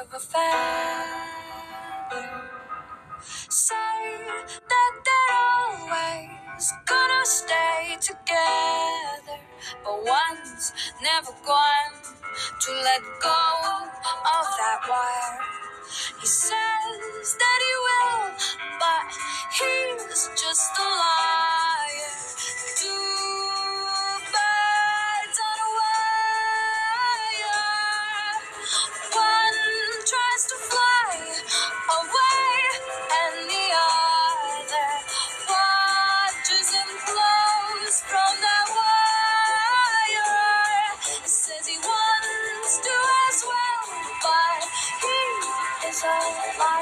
of a feather. Say that they're always gonna stay together, but one's never going to let go of that wire. He says that he will, but he's just a liar. Two birds on a wire. One tries to fly away, and the other watches him close from that wire. He says he wants to as well, but he is a liar.